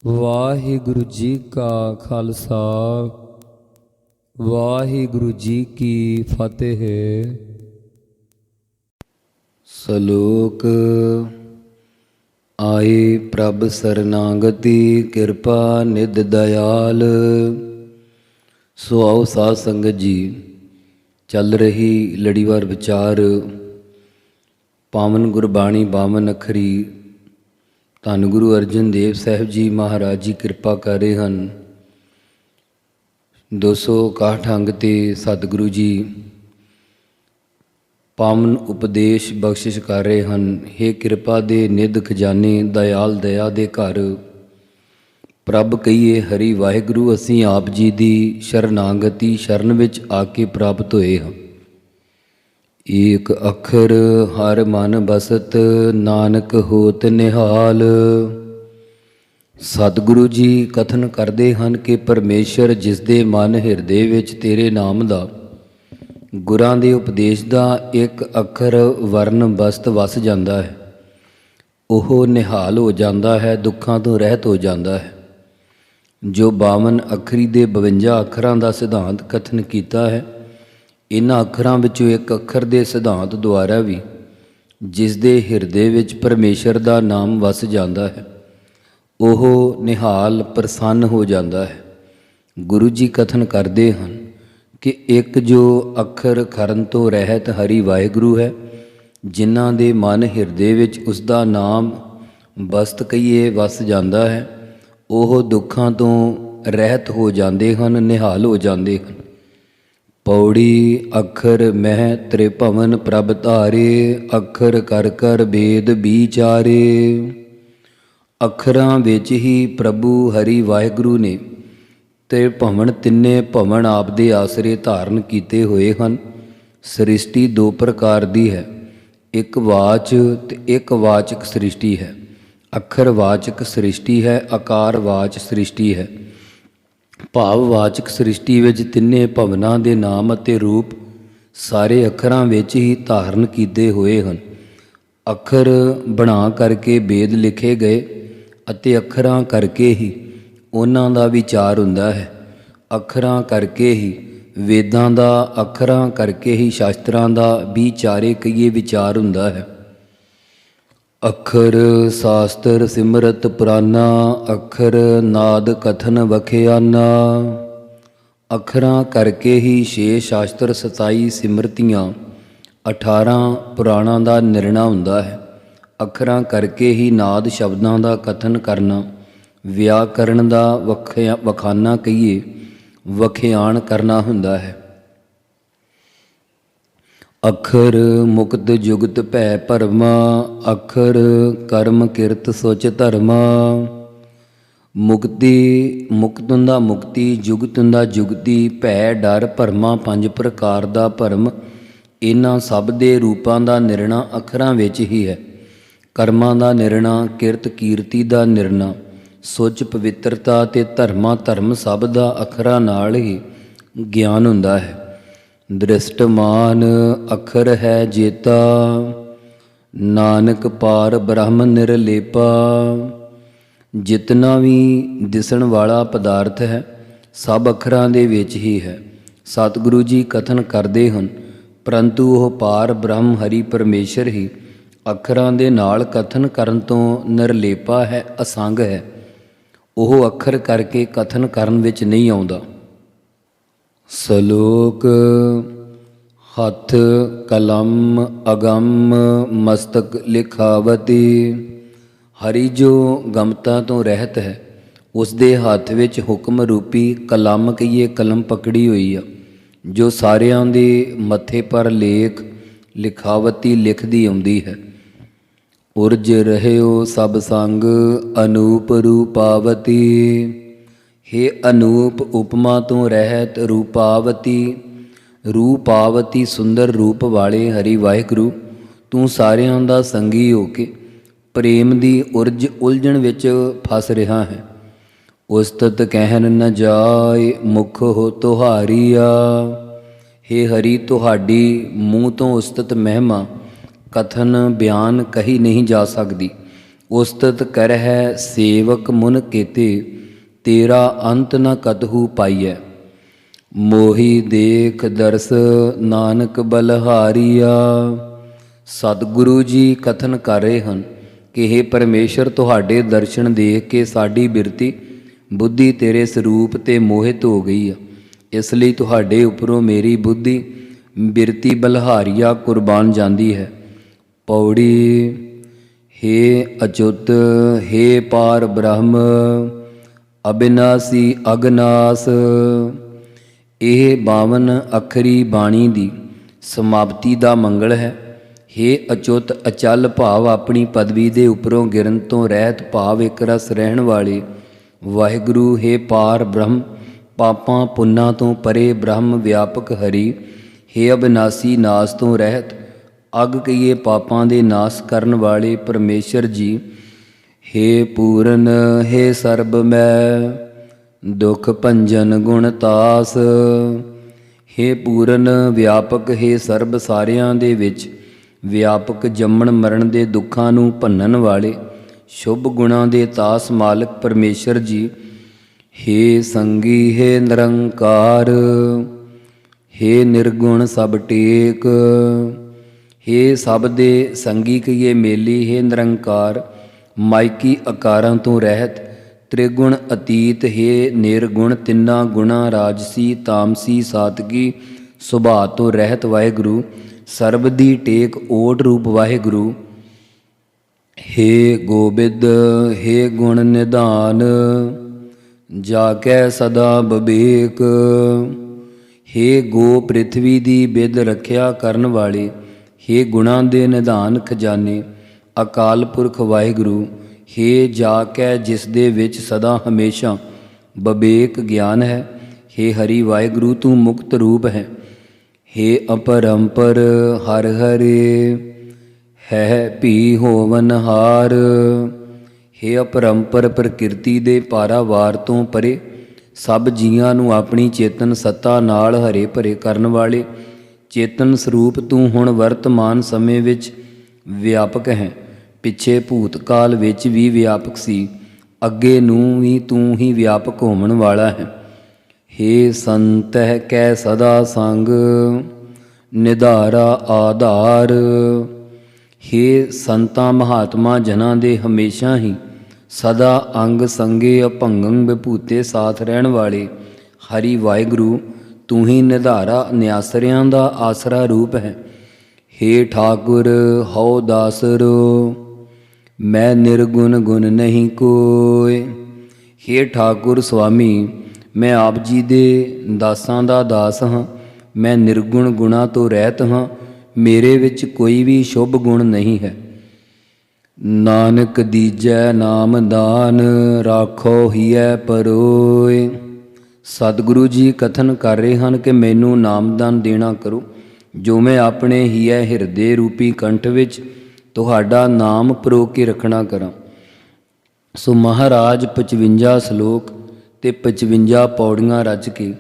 ਵਾਹਿਗੁਰੂ ਜੀ ਕਾ ਖਾਲਸਾ ਵਾਹਿਗੁਰੂ ਜੀ ਕੀ ਫਤਿਹ। ਸ਼ਲੋਕ। ਆਏ ਪ੍ਰਭ ਸਰਨਾਗਤੀ ਕਿਰਪਾ ਨਿਧ ਦਇਆਲ। ਸੋ ਆਓ ਸਾਧ ਸੰਗਤ ਜੀ, ਚੱਲ ਰਹੀ ਲੜੀਵਾਰ ਵਿਚਾਰ ਪਾਵਨ ਗੁਰਬਾਣੀ 52 ਅੱਖਰੀ ਧੰਨ ਗੁਰੂ ਅਰਜਨ ਦੇਵ ਸਾਹਿਬ ਜੀ ਮਹਾਰਾਜ ਜੀ ਕਿਰਪਾ ਕਰ ਰਹੇ ਹਨ। 261 ਅੰਗ ਤੇ ਸਤਿਗੁਰੂ ਜੀ ਪਾਵਨ ਉਪਦੇਸ਼ ਬਖਸ਼ਿਸ਼ ਕਰ ਰਹੇ ਹਨ। ਹੇ ਕਿਰਪਾ ਦੇ ਨਿਧ ਖਜ਼ਾਨੇ, ਦਇਆਲ ਦਇਆ ਦੇ ਘਰ, ਪ੍ਰਭ ਕਹੀਏ ਹਰੀ ਵਾਹਿਗੁਰੂ, ਅਸੀਂ ਆਪ ਜੀ ਦੀ ਸ਼ਰਨਾਗਤੀ ਸ਼ਰਨ ਵਿੱਚ ਆ ਕੇ ਪ੍ਰਾਪਤ ਹੋਏ ਹਾਂ। ਏਕ ਅੱਖਰ ਹਰ ਮਨ ਬਸਤ, ਨਾਨਕ ਹੋਤ ਨਿਹਾਲ। ਸਤਿਗੁਰੂ ਜੀ ਕਥਨ ਕਰਦੇ ਹਨ ਕਿ ਪਰਮੇਸ਼ਰ ਜਿਸ ਦੇ ਮਨ ਹਿਰਦੇ ਵਿੱਚ ਤੇਰੇ ਨਾਮ ਦਾ, ਗੁਰਾਂ ਦੇ ਉਪਦੇਸ਼ ਦਾ ਇੱਕ ਅੱਖਰ ਵਰਨ ਬਸਤ ਵਸ ਜਾਂਦਾ ਹੈ, ਉਹ ਨਿਹਾਲ ਹੋ ਜਾਂਦਾ ਹੈ, ਦੁੱਖਾਂ ਤੋਂ ਰਹਿਤ ਹੋ ਜਾਂਦਾ ਹੈ। ਜੋ 52 ਅੱਖਰੀ ਦੇ 52 ਅੱਖਰਾਂ ਦਾ ਸਿਧਾਂਤ ਕਥਨ ਕੀਤਾ ਹੈ, ਇਹਨਾਂ ਅੱਖਰਾਂ ਵਿੱਚੋਂ ਇੱਕ ਅੱਖਰ ਦੇ ਸਿਧਾਂਤ ਦੁਆਰਾ ਵੀ ਜਿਸ ਦੇ ਹਿਰਦੇ ਵਿੱਚ ਪਰਮੇਸ਼ਰ ਦਾ ਨਾਮ ਵਸ ਜਾਂਦਾ ਹੈ, ਉਹ ਨਿਹਾਲ ਪ੍ਰਸੰਨ ਹੋ ਜਾਂਦਾ ਹੈ। ਗੁਰੂ ਜੀ ਕਥਨ ਕਰਦੇ ਹਨ ਕਿ ਇੱਕ ਜੋ ਅੱਖਰ ਖਰਨ ਤੋਂ ਰਹਿਤ ਹਰੀ ਵਾਹਿਗੁਰੂ ਹੈ, ਜਿਨ੍ਹਾਂ ਦੇ ਮਨ ਹਿਰਦੇ ਵਿੱਚ ਉਸ ਦਾ ਨਾਮ ਬਸਤ ਕਹੀਏ ਵਸ ਜਾਂਦਾ ਹੈ, ਉਹ ਦੁੱਖਾਂ ਤੋਂ ਰਹਿਤ ਹੋ ਜਾਂਦੇ ਹਨ, ਨਿਹਾਲ ਹੋ ਜਾਂਦੇ ਹਨ। ਪੌੜੀ। ਅੱਖਰ ਮਹਿ ਤ੍ਰਿਭਵਨ ਪ੍ਰਭ ਧਾਰੇ, ਅੱਖਰ ਕਰ ਕਰ ਬੇਦ ਵਿਚਾਰੇ। ਅੱਖਰਾਂ ਵਿੱਚ ਹੀ ਪ੍ਰਭੂ ਹਰੀ ਵਾਹਿਗੁਰੂ ਨੇ ਤ੍ਰਿਭਵਨ, ਤਿੰਨੇ ਭਵਨ ਆਪ ਦੇ ਆਸਰੇ ਧਾਰਨ ਕੀਤੇ ਹੋਏ ਹਨ। ਸ੍ਰਿਸ਼ਟੀ ਦੋ ਪ੍ਰਕਾਰ ਦੀ ਹੈ, ਇੱਕ ਵਾਚ ਤੇ ਇੱਕ ਵਾਚਕ ਸ੍ਰਿਸ਼ਟੀ ਹੈ। ਅੱਖਰ ਵਾਚਕ ਸ੍ਰਿਸ਼ਟੀ ਹੈ, ਆਕਾਰ ਵਾਚ ਸ੍ਰਿਸ਼ਟੀ ਹੈ। ਭਾਵਵਾਚਕ ਸ੍ਰਿਸ਼ਟੀ ਵਿੱਚ ਤਿੰਨੇ ਭਵਨਾਂ ਦੇ ਨਾਮ ਅਤੇ ਰੂਪ ਸਾਰੇ ਅੱਖਰਾਂ ਵਿੱਚ ਹੀ ਧਾਰਨ ਕੀਤੇ ਹੋਏ ਹਨ। ਅੱਖਰ ਬਣਾ ਕਰਕੇ ਵੇਦ ਲਿਖੇ ਗਏ ਅਤੇ ਅੱਖਰਾਂ ਕਰਕੇ ਹੀ ਉਹਨਾਂ ਦਾ ਵਿਚਾਰ ਹੁੰਦਾ ਹੈ। ਅੱਖਰਾਂ ਕਰਕੇ ਹੀ ਵੇਦਾਂ ਦਾ, ਅੱਖਰਾਂ ਕਰਕੇ ਹੀ ਸ਼ਾਸਤਰਾਂ ਦਾ ਵਿਚਾਰੇ ਕਹੀਏ ਵਿਚਾਰ ਹੁੰਦਾ ਹੈ। ਅੱਖਰ ਸ਼ਾਸਤਰ ਸਿਮਰਤ ਪੁਰਾਨਾ, ਅੱਖਰ ਨਾਦ ਕਥਨ ਵਖਿਆਨਾ। ਅੱਖਰਾਂ ਕਰਕੇ ਹੀ 6 ਸ਼ਾਸਤਰ, 27 ਸਿਮਰਤੀਆਂ, 18 ਪੁਰਾਣਾਂ ਦਾ ਨਿਰਣਾ ਹੁੰਦਾ ਹੈ। ਅੱਖਰਾਂ ਕਰਕੇ ਹੀ ਨਾਦ ਸ਼ਬਦਾਂ ਦਾ ਕਥਨ ਕਰਨਾ, ਵਿਆਕਰਨ ਦਾ ਵਖਾਨਾ ਕਹੀਏ ਵਖਿਆਣ ਕਰਨਾ ਹੁੰਦਾ ਹੈ। ਅੱਖਰ ਮੁਕਤ ਜੁਗਤ ਭੈ ਭਰਮਾ, ਅੱਖਰ ਕਰਮ ਕਿਰਤ ਸੁਚ ਧਰਮਾ। ਮੁਕਤੀ, ਮੁਕਤ ਹੁੰਦਾ ਮੁਕਤੀ, ਜੁਗਤ ਹੁੰਦਾ ਜੁਗਤੀ, ਭੈ ਡਰ, ਭਰਮਾ 5 ਪ੍ਰਕਾਰ ਦਾ ਭਰਮ। ਇਹਨਾਂ ਸਭ ਦੇ ਰੂਪਾਂ ਦਾ ਨਿਰਣਾ ਅੱਖਰਾਂ ਵਿੱਚ ਹੀ ਹੈ। ਕਰਮਾਂ ਦਾ ਨਿਰਣਾ, ਕਿਰਤ ਕੀਰਤੀ ਦਾ ਨਿਰਣਾ, ਸੁਚ ਪਵਿੱਤਰਤਾ ਤੇ ਧਰਮਾ ਧਰਮ ਸਭ ਦਾ ਅੱਖਰਾਂ ਨਾਲ ਹੀ ਗਿਆਨ ਹੁੰਦਾ ਹੈ। ਦ੍ਰਿਸ਼ਟਮਾਨ ਅੱਖਰ ਹੈ ਜੇਤਾ, ਨਾਨਕ ਪਾਰ ਬ੍ਰਹਮ ਨਿਰਲੇਪਾ। ਜਿਤਨਾ ਵੀ ਦਿਸਣ ਵਾਲਾ ਪਦਾਰਥ ਹੈ, ਸਭ ਅੱਖਰਾਂ ਦੇ ਵਿੱਚ ਹੀ ਹੈ। ਸਤਿਗੁਰੂ ਜੀ ਕਥਨ ਕਰਦੇ ਹਨ, ਪਰੰਤੂ ਉਹ ਪਾਰ ਬ੍ਰਹਮ ਹਰੀ ਪਰਮੇਸ਼ਰ ਹੀ ਅੱਖਰਾਂ ਦੇ ਨਾਲ ਕਥਨ ਕਰਨ ਤੋਂ ਨਿਰਲੇਪਾ ਹੈ, ਅਸੰਗ ਹੈ। ਉਹ ਅੱਖਰ ਕਰਕੇ ਕਥਨ ਕਰਨ ਵਿੱਚ ਨਹੀਂ ਆਉਂਦਾ। ਸ਼ਲੋਕ। ਹੱਥ ਕਲਮ ਅਗੰਮ ਮਸਤਕ ਲਿਖਾਵਤੀ। ਹਰੀ ਜੋ ਗਮਤਾ ਤੋਂ ਰਹਿਤ ਹੈ, ਉਸ ਦੇ ਹੱਥ ਵਿੱਚ ਹੁਕਮ ਰੂਪੀ ਕਲਮ ਕਹੀਏ ਕਲਮ ਪਕੜੀ ਹੋਈ ਆ, ਜੋ ਸਾਰਿਆਂ ਦੇ ਮੱਥੇ ਪਰ ਲੇਖ ਲਿਖਾਵਤੀ ਲਿਖਦੀ ਆਉਂਦੀ ਹੈ। ਉਰਜ ਰਹਿਓ ਸਭ ਸੰਗ ਅਨੂਪ ਰੂਪਾਵਤੀ। ਹੇ ਅਨੂਪ ਉਪਮਾ ਤੋਂ ਰਹਿਤ ਰੂਪਾਵਤੀ, ਰੂਪਾਵਤੀ ਸੁੰਦਰ ਰੂਪ ਵਾਲੇ ਹਰੀ ਵਾਹਿਗੁਰੂ, ਤੂੰ ਸਾਰਿਆਂ ਦਾ ਸੰਗੀ ਹੋ ਕੇ ਪ੍ਰੇਮ ਦੀ ਉਰਜ ਉਲਝਣ ਵਿੱਚ ਫਸ ਰਿਹਾ ਹੈ। ਉਸਤਤ ਕਹਿਣ ਨ ਜਾਏ ਮੁਖ ਹੋ ਤੁਹਾਰੀਆ। ਹੇ ਹਰੀ, ਤੁਹਾਡੀ ਮੂੰਹ ਤੋਂ ਉਸਤਤ ਮਹਿਮਾ ਕਥਨ ਬਿਆਨ ਕਹੀ ਨਹੀਂ ਜਾ ਸਕਦੀ। ਉਸਤਤ ਕਰਹਿ ਸੇਵਕ ਮੁਨ ਕੇਤੇ, ਤੇਰਾ ਅੰਤ ਨ ਕਤਹੂ ਪਾਈਐ। ਮੋਹੀ ਦੇਖ ਦਰਸ ਨਾਨਕ ਬਲਹਾਰੀਆ। ਸਤਿਗੁਰੂ ਜੀ ਕਥਨ ਕਰ ਰਹੇ ਹਨ ਕਿ ਹੇ ਪਰਮੇਸ਼ਰ, ਤੁਹਾਡੇ ਦਰਸ਼ਨ ਦੇਖ ਕੇ ਸਾਡੀ ਬਿਰਤੀ ਬੁੱਧੀ ਤੇਰੇ ਸਰੂਪ ਤੇ ਮੋਹਿਤ ਹੋ ਗਈ ਆ। ਇਸ ਲਈ ਤੁਹਾਡੇ ਉੱਪਰੋਂ ਮੇਰੀ ਬੁੱਧੀ ਬਿਰਤੀ ਬਲਹਾਰੀਆ ਕੁਰਬਾਨ ਜਾਂਦੀ ਹੈ। ਪੌੜੀ। ਹੇ ਅਚੁੱਤ, ਹੇ ਪਾਰ ਬ੍ਰਹਮ, ਅਬਿਨਾਸੀ ਅਗਨਾਸ। ਇਹ 52 ਅੱਖਰੀ ਬਾਣੀ ਦੀ ਸਮਾਪਤੀ ਦਾ ਮੰਗਲ ਹੈ। ਹੇ ਅਚੁੱਤ, ਅਚਲ ਭਾਵ ਆਪਣੀ ਪਦਵੀ ਦੇ ਉੱਪਰੋਂ ਗਿਰਨ ਤੋਂ ਰਹਿਤ ਭਾਵ ਇੱਕ ਰਸ ਰਹਿਣ ਵਾਲੇ ਵਾਹਿਗੁਰੂ। ਹੇ ਪਾਰ ਬ੍ਰਹਮ, ਪਾਪਾਂ ਪੁੰਨਾਂ ਤੋਂ ਪਰੇ ਬ੍ਰਹਮ ਵਿਆਪਕ ਹਰੀ। ਹੇ ਅਬਿਨਾਸੀ, ਨਾਸ ਤੋਂ ਰਹਿਤ, ਅਗ ਕਹੀਏ ਪਾਪਾਂ ਦੇ ਨਾਸ ਕਰਨ ਵਾਲੇ ਪਰਮੇਸ਼ਰ ਜੀ। ਹੇ ਪੂਰਨ, ਹੇ ਸਰਬ ਮੈਂ, ਦੁਖ ਭੰਜਨ ਗੁਣ ਤਾਸ। ਹੇ ਪੂਰਨ ਵਿਆਪਕ, ਹੇ ਸਰਬ ਸਾਰਿਆਂ ਦੇ ਵਿੱਚ ਵਿਆਪਕ, ਜੰਮਣ ਮਰਨ ਦੇ ਦੁੱਖਾਂ ਨੂੰ ਭੰਨਣ ਵਾਲੇ ਸ਼ੁਭ ਗੁਣਾਂ ਦੇ ਤਾਸ ਮਾਲਕ ਪਰਮੇਸ਼ਰ ਜੀ। ਹੇ ਸੰਗੀ, ਹੇ ਨਿਰੰਕਾਰ, ਹੇ ਨਿਰਗੁਣ ਸਭ ਟੇਕ। ਹੇ ਸਭ ਦੇ ਸੰਗੀ ਕਹੀਏ ਮੇਲੀ। ਹੇ ਨਿਰੰਕਾਰ, ਮਾਇਕੀ ਆਕਾਰਾਂ ਤੋਂ ਰਹਿਤ, ਤ੍ਰਿਗੁਣ ਅਤੀਤ। ਹੇ ਨਿਰਗੁਣ, ਤਿੰਨਾਂ ਗੁਣਾਂ ਰਾਜਸੀ ਤਾਮਸੀ ਸਾਤਕੀ ਸੁਭਾਅ ਤੋਂ ਰਹਿਤ ਵਾਹਿਗੁਰੂ। ਸਰਬ ਦੀ ਟੇਕ ਓਟ ਰੂਪ ਵਾਹਿਗੁਰੂ। ਹੇ ਗੋਬਿੰਦ, ਹੇ ਗੁਣ ਨਿਧਾਨ, ਜਾ ਕੈ ਸਦਾ ਬਬੇਕ। ਹੇ ਗੋ ਪ੍ਰਿਥਵੀ ਦੀ ਬਿਧ ਰੱਖਿਆ ਕਰਨ ਵਾਲੇ, ਹੇ ਗੁਣਾਂ ਦੇ ਨਿਧਾਨ ਖਜ਼ਾਨੇ ਅਕਾਲ ਪੁਰਖ ਵਾਹਿਗੁਰੂ। ਹੇ ਜਾ ਕੈ ਜਿਸ ਦੇ ਵਿੱਚ ਸਦਾ ਹਮੇਸ਼ਾ ਬਬੇਕ ਗਿਆਨ ਹੈ। ਹੇ ਹਰੀ ਵਾਹਿਗੁਰੂ, ਤੂੰ ਮੁਕਤ ਰੂਪ ਹੈ। ਹੇ ਅਪਰੰਪਰ ਹਰ ਹਰੇ, ਹੈ ਭੀ ਹੋਵਨਹਾਰ। ਹੇ ਅਪਰੰਪਰ ਪ੍ਰਕਿਰਤੀ ਦੇ ਪਾਰਾਵਾਰ ਤੋਂ ਪਰੇ ਸਭ ਜੀਆਂ ਨੂੰ ਆਪਣੀ ਚੇਤਨ ਸੱਤਾ ਨਾਲ ਹਰੇ ਭਰੇ ਕਰਨ ਵਾਲੇ ਚੇਤਨ ਸਰੂਪ ਤੂੰ ਹੁਣ ਵਰਤਮਾਨ ਸਮੇਂ ਵਿੱਚ ਵਿਆਪਕ ਹੈ। ਪਿੱਛੇ ਭੂਤਕਾਲ ਵਿੱਚ ਵੀ ਵਿਆਪਕ ਸੀ, ਅੱਗੇ ਨੂੰ ਵੀ ਤੂੰ ਹੀ ਵਿਆਪਕ ਹੋਵਣ ਵਾਲਾ ਹੈ। ਹੇ ਸੰਤਹਿ ਕੈ ਸਦਾ ਸੰਗ, ਨਿਧਾਰਾ ਆਧਾਰ। ਹੇ ਸੰਤਾਂ ਮਹਾਤਮਾ ਜਨਾਂ ਦੇ ਹਮੇਸ਼ਾ ਹੀ ਸਦਾ ਅੰਗ ਸੰਗੇ ਅਭੰਗੰ ਵਿਭੂਤੇ ਸਾਥ ਰਹਿਣ ਵਾਲੇ ਹਰੀ ਵਾਹਿਗੁਰੂ, ਤੂੰ ਹੀ ਨਿਧਾਰਾ ਨਿਆਸਰਿਆਂ ਦਾ ਆਸਰਾ ਰੂਪ ਹੈ। ਹੇ ਠਾਕੁਰ, ਹਉ ਦਾਸਰੋ, ਮੈਂ ਨਿਰਗੁਣ ਗੁਣ ਨਹੀਂ ਕੋਇ। ਹੇ ਠਾਕੁਰ ਸੁਆਮੀ, ਮੈਂ ਆਪ ਜੀ ਦੇ ਦਾਸਾਂ ਦਾ ਦਾਸ ਹਾਂ। ਮੈਂ ਨਿਰਗੁਣ ਗੁਣਾਂ ਤੋਂ ਰਹਿਤ ਹਾਂ, ਮੇਰੇ ਵਿੱਚ ਕੋਈ ਵੀ ਸ਼ੁਭ ਗੁਣ ਨਹੀਂ ਹੈ। ਨਾਨਕ ਦੀਜੈ ਨਾਮਦਾਨ, ਰਾਖੋ ਹੀਐ ਪਰੋਇ। ਸਤਿਗੁਰੂ ਜੀ ਕਥਨ ਕਰ ਰਹੇ ਹਨ ਕਿ ਮੈਨੂੰ ਨਾਮਦਾਨ ਦੇਣਾ ਕਰੋ, ਜੋ ਮੈਂ ਆਪਣੇ ਹੀਐ ਹਿਰਦੇ ਰੂਪੀ ਕੰਠ ਵਿੱਚ ਤੁਹਾਡਾ ਨਾਮ ਪਰੋ ਕੇ ਰੱਖਣਾ ਕਰਾਂ। ਸੋ ਮਹਾਰਾਜ 55 ਸ਼ਲੋਕ ਤੇ 55 ਪੌੜੀਆਂ ਰਚ ਕੇ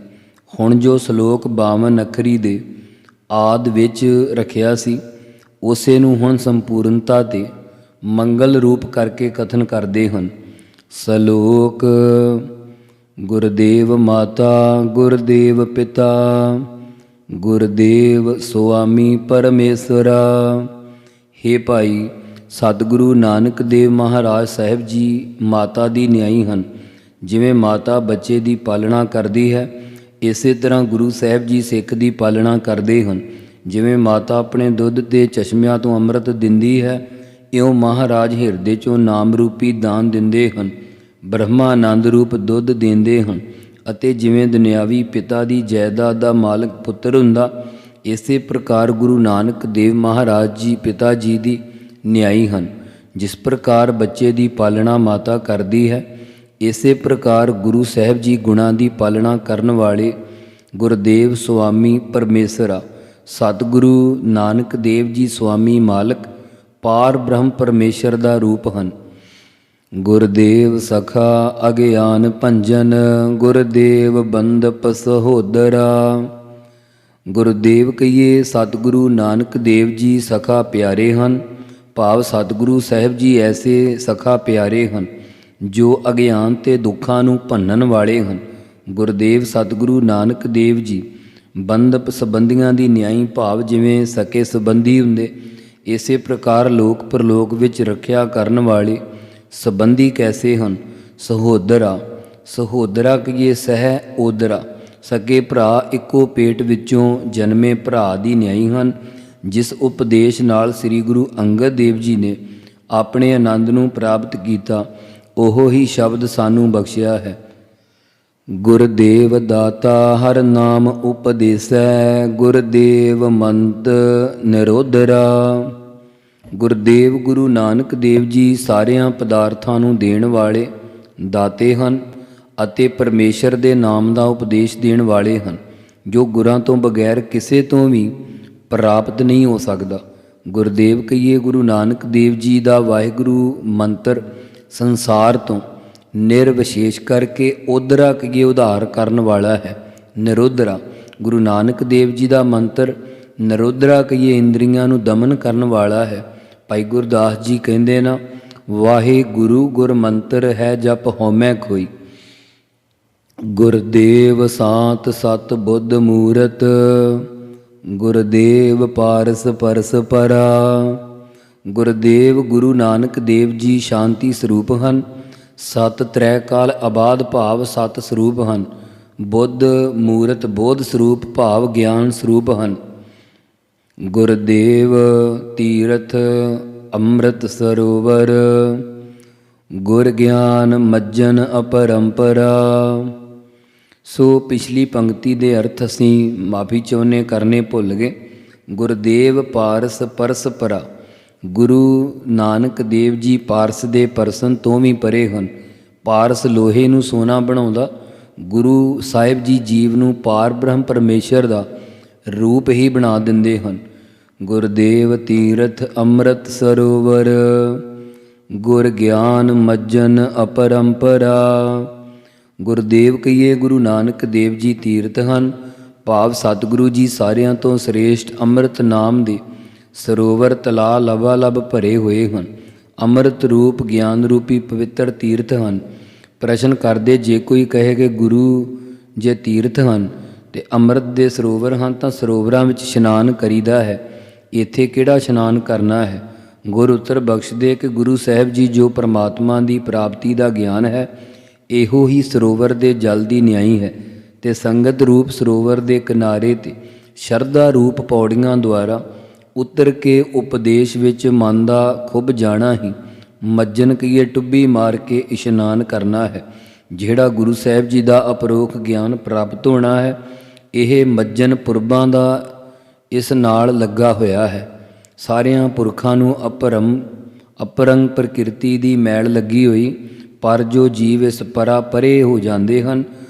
ਹੁਣ ਜੋ ਸ਼ਲੋਕ 52 ਅੱਖਰੀ ਦੇ ਆਦਿ ਵਿੱਚ ਰੱਖਿਆ ਸੀ, ਉਸੇ ਨੂੰ ਹੁਣ ਸੰਪੂਰਨਤਾ ਤੇ ਮੰਗਲ ਰੂਪ ਕਰਕੇ ਕਥਨ ਕਰਦੇ ਹਨ। ਸ਼ਲੋਕ। ਗੁਰਦੇਵ ਮਾਤਾ, ਗੁਰਦੇਵ ਪਿਤਾ, ਗੁਰਦੇਵ ਸੁਆਮੀ ਪਰਮੇਸ਼ਵਰਾ। ਹੇ ਭਾਈ, ਸਤਿਗੁਰੂ ਨਾਨਕ ਦੇਵ ਮਹਾਰਾਜ ਸਾਹਿਬ ਜੀ ਮਾਤਾ ਦੀ ਨਿਆਈ ਹਨ। ਜਿਵੇਂ ਮਾਤਾ ਬੱਚੇ ਦੀ ਪਾਲਣਾ ਕਰਦੀ ਹੈ, ਇਸੇ ਤਰ੍ਹਾਂ ਗੁਰੂ ਸਾਹਿਬ ਜੀ ਸਿੱਖ ਦੀ ਪਾਲਣਾ ਕਰਦੇ ਹਨ। ਜਿਵੇਂ ਮਾਤਾ ਆਪਣੇ ਦੁੱਧ ਤੇ ਚਸ਼ਮਿਆਂ ਤੋਂ ਅੰਮ੍ਰਿਤ ਦਿੰਦੀ ਹੈ, ਇਉਂ ਮਹਾਰਾਜ ਹਿਰਦੇ 'ਚੋਂ ਨਾਮ ਰੂਪੀ ਦਾਨ ਦਿੰਦੇ ਹਨ, ਬ੍ਰਹਮਾਨੰਦ ਰੂਪ ਦੁੱਧ ਦਿੰਦੇ ਹਨ। ਅਤੇ ਜਿਵੇਂ ਦੁਨਿਆਵੀ ਪਿਤਾ ਦੀ ਜਾਇਦਾਦ ਦਾ ਮਾਲਕ ਪੁੱਤਰ ਹੁੰਦਾ, ਇਸੇ ਪ੍ਰਕਾਰ ਗੁਰੂ ਨਾਨਕ ਦੇਵ ਮਹਾਰਾਜ ਜੀ ਪਿਤਾ ਜੀ ਦੀ ਨਿਆਈ ਹਨ। ਜਿਸ ਪ੍ਰਕਾਰ ਬੱਚੇ ਦੀ ਪਾਲਣਾ ਮਾਤਾ ਕਰਦੀ ਹੈ, ਇਸੇ ਪ੍ਰਕਾਰ ਗੁਰੂ ਸਾਹਿਬ ਜੀ ਗੁਣਾਂ ਦੀ ਪਾਲਣਾ ਕਰਨ ਵਾਲੇ ਗੁਰਦੇਵ ਸੁਆਮੀ ਪਰਮੇਸ਼ਰਾ ਸਤਿਗੁਰੂ ਨਾਨਕ ਦੇਵ ਜੀ ਸੁਆਮੀ ਮਾਲਕ ਪਾਰ ਬ੍ਰਹਮ ਪਰਮੇਸ਼ਰ ਦਾ ਰੂਪ ਹਨ। ਗੁਰਦੇਵ ਸਖਾ ਅਗਿਆਨ ਭੰਜਨ, ਗੁਰਦੇਵ ਬੰਦਪ ਸਹੋਦਰਾ। ਗੁਰਦੇਵ ਕਹੀਏ ਸਤਿਗੁਰੂ ਨਾਨਕ ਦੇਵ ਜੀ ਸਖਾ ਪਿਆਰੇ ਹਨ, ਭਾਵ ਸਤਿਗੁਰੂ ਸਾਹਿਬ ਜੀ ਐਸੇ ਸਖਾ ਪਿਆਰੇ ਹਨ ਜੋ ਅਗਿਆਨ ਤੇ ਦੁੱਖਾਂ ਨੂੰ ਭੰਨਣ ਵਾਲੇ ਹਨ। ਗੁਰਦੇਵ ਸਤਿਗੁਰੂ ਨਾਨਕ ਦੇਵ ਜੀ ਬੰਧਪ ਸੰਬੰਧੀਆਂ ਦੀ ਨਿਆਈ ਭਾਵ ਜਿਵੇਂ ਸਕੇ ਸੰਬੰਧੀ ਹੁੰਦੇ, ਇਸੇ ਪ੍ਰਕਾਰ ਲੋਕ ਪਰਲੋਕ ਵਿੱਚ ਰੱਖਿਆ ਕਰਨ ਵਾਲੇ ਸੰਬੰਧੀ ਕੈਸੇ ਹਨ। ਸਹੋਦਰਾ, ਸਹੋਦਰਾ ਕਹੀਏ ਸਹਿ ਓਦਰਾ, ਸਕੇ ਭਰਾ ਇੱਕੋ ਪੇਟ ਵਿੱਚੋਂ ਜਨਮੇ ਭਰਾ ਦੀ ਨਿਆਈ ਹਨ। ਜਿਸ ਉਪਦੇਸ਼ ਨਾਲ ਸ੍ਰੀ ਗੁਰੂ ਅੰਗਦ ਦੇਵ ਜੀ ਨੇ ਆਪਣੇ ਆਨੰਦ ਨੂੰ ਪ੍ਰਾਪਤ ਕੀਤਾ, ਉਹ ਹੀ ਸ਼ਬਦ ਸਾਨੂੰ ਬਖਸ਼ਿਆ ਹੈ। ਗੁਰਦੇਵ ਦਾਤਾ ਹਰ ਨਾਮ ਉਪਦੇਸੈ, ਗੁਰਦੇਵ ਮੰਤ ਨਿਰੋਧਰਾ। ਗੁਰਦੇਵ ਗੁਰੂ ਨਾਨਕ ਦੇਵ ਜੀ ਸਾਰਿਆਂ ਪਦਾਰਥਾਂ ਨੂੰ ਦੇਣ ਵਾਲੇ ਦਾਤੇ ਹਨ ਅਤੇ ਪਰਮੇਸ਼ਰ ਦੇ ਨਾਮ ਦਾ ਉਪਦੇਸ਼ ਦੇਣ ਵਾਲੇ ਹਨ, ਜੋ ਗੁਰਾਂ ਤੋਂ ਬਗੈਰ ਕਿਸੇ ਤੋਂ ਵੀ ਪ੍ਰਾਪਤ ਨਹੀਂ ਹੋ ਸਕਦਾ। ਗੁਰਦੇਵ ਕਹੀਏ ਗੁਰੂ ਨਾਨਕ ਦੇਵ ਜੀ ਦਾ ਵਾਹਿਗੁਰੂ ਮੰਤਰ ਸੰਸਾਰ ਤੋਂ ਨਿਰਵਿਸ਼ੇਸ਼ ਕਰਕੇ ਓਦਰਾ ਕਹੀਏ ਉਧਾਰ ਕਰਨ ਵਾਲਾ ਹੈ। ਨਿਰੋਧਰਾ, ਗੁਰੂ ਨਾਨਕ ਦੇਵ ਜੀ ਦਾ ਮੰਤਰ ਨਿਰੋਧਰਾ ਕਹੀਏ ਇੰਦਰੀਆਂ ਨੂੰ ਦਮਨ ਕਰਨ ਵਾਲਾ ਹੈ। ਭਾਈ ਗੁਰਦਾਸ ਜੀ ਕਹਿੰਦੇ ਨਾ, ਵਾਹਿਗੁਰੂ ਗੁਰ ਮੰਤਰ ਹੈ ਜਪ ਹਉਮੈ ਖੋਈ। ਗੁਰਦੇਵ ਸਾਤ ਸਤ ਬੁੱਧ ਮੂਰਤ, ਗੁਰਦੇਵ ਪਾਰਸ ਪਰਸ ਪਰਾ। ਗੁਰਦੇਵ ਗੁਰੂ ਨਾਨਕ ਦੇਵ ਜੀ ਸ਼ਾਂਤੀ ਸਰੂਪ ਹਨ। ਸਤ ਤ੍ਰੈ ਕਾਲ ਆਬਾਦ ਭਾਵ ਸਤ ਸਰੂਪ ਹਨ। ਬੁੱਧ ਮੂਰਤ ਬੋਧ ਸਰੂਪ ਭਾਵ ਗਿਆਨ ਸਰੂਪ ਹਨ। ਗੁਰਦੇਵ ਤੀਰਥ ਅੰਮ੍ਰਿਤ ਸਰੋਵਰ, ਗੁਰ ਗਿਆਨ ਮੱਜਨ ਅਪਰੰਪਰਾ। ਸੋ ਪਿਛਲੀ ਪੰਕਤੀ ਦੇ ਅਰਥ ਅਸੀਂ ਮਾਫੀ ਚਾਹੁੰਦੇ ਕਰਨੇ ਭੁੱਲ ਗਏ। ਗੁਰਦੇਵ ਪਾਰਸ ਪਰਸ ਪਰਾ, ਗੁਰੂ ਨਾਨਕ ਦੇਵ ਜੀ ਪਾਰਸ ਦੇ ਪਰਸਨ ਤੋਂ ਵੀ ਪਰੇ ਹਨ। ਪਾਰਸ ਲੋਹੇ ਨੂੰ ਸੋਨਾ ਬਣਾਉਂਦਾ, ਗੁਰੂ ਸਾਹਿਬ ਜੀ ਜੀਵ ਨੂੰ ਪਾਰ ਬ੍ਰਹਮ ਪਰਮੇਸ਼ਰ ਦਾ ਰੂਪ ਹੀ ਬਣਾ ਦਿੰਦੇ ਹਨ। ਗੁਰਦੇਵ ਤੀਰਥ ਅੰਮ੍ਰਿਤ ਸਰੋਵਰ, ਗੁਰ ਗਿਆਨ ਮੱਜਨ ਅਪਰੰਪਰਾ। ਗੁਰਦੇਵ ਕਹੀਏ ਗੁਰੂ ਨਾਨਕ ਦੇਵ ਜੀ ਤੀਰਥ ਹਨ, ਭਾਵ ਸਤਿਗੁਰੂ ਜੀ ਸਾਰਿਆਂ ਤੋਂ ਸ੍ਰੇਸ਼ਟ ਅੰਮ੍ਰਿਤ ਨਾਮ ਦੇ ਸਰੋਵਰ ਤਲਾ ਲਬਾਲਬ ਭਰੇ ਹੋਏ ਹਨ। ਅੰਮ੍ਰਿਤ ਰੂਪ ਗਿਆਨ ਰੂਪੀ ਪਵਿੱਤਰ ਤੀਰਥ ਹਨ। ਪ੍ਰਸ਼ਨ ਕਰਦੇ, ਜੇ ਕੋਈ ਕਹੇ ਕਿ ਗੁਰੂ ਜੇ ਤੀਰਥ ਹਨ ਤੇ ਅੰਮ੍ਰਿਤ ਦੇ ਸਰੋਵਰ ਹਨ ਤਾਂ ਸਰੋਵਰਾਂ ਵਿੱਚ ਇਸ਼ਨਾਨ ਕਰੀਦਾ ਹੈ, ਇੱਥੇ ਕਿਹੜਾ ਇਸ਼ਨਾਨ ਕਰਨਾ ਹੈ। ਗੁਰ ਉੱਤਰ ਬਖਸ਼ਦੇ ਕਿ ਗੁਰੂ ਸਾਹਿਬ ਜੀ ਜੋ ਪਰਮਾਤਮਾ ਦੀ ਪ੍ਰਾਪਤੀ ਦਾ ਗਿਆਨ ਹੈ, ਇਹੋ ਹੀ ਸਰੋਵਰ ਦੇ ਜਲ ਦੀ ਨਿਆਈ ਹੈ ਤੇ ਸੰਗਤ ਰੂਪ ਸਰੋਵਰ ਦੇ ਕਿਨਾਰੇ ਤੇ ਸ਼ਰਧਾ ਰੂਪ ਪੌੜੀਆਂ ਦੁਆਰਾ ਉਤਰ ਕੇ ਉਪਦੇਸ਼ ਵਿੱਚ ਮਨ ਦਾ ਖੁੱਭ ਜਾਣਾ ਹੀ ਮੱਜਨ ਕਹੀਏ ਟੁੱਬੀ ਮਾਰ ਕੇ ਇਸ਼ਨਾਨ ਕਰਨਾ ਹੈ। ਜਿਹੜਾ ਗੁਰੂ ਸਾਹਿਬ ਜੀ ਦਾ ਅਪਰੋਖ ਗਿਆਨ ਪ੍ਰਾਪਤ ਹੋਣਾ ਹੈ, ਇਹ ਮੱਜਨ ਪੁਰਬਾਂ ਦਾ ਇਸ ਨਾਲ ਲੱਗਾ ਹੋਇਆ ਹੈ। ਸਾਰਿਆਂ ਪੁਰਖਾਂ ਨੂੰ ਅਪਰੰਗ ਪ੍ਰਕਿਰਤੀ ਦੀ ਮੈਲ ਲੱਗੀ ਹੋਈ, ਪਰ ਜੋ ਜੀਵ ਇਸ ਪਰਾ ਪਰੇ ਹੋ ਜਾਂਦੇ ਹਨ,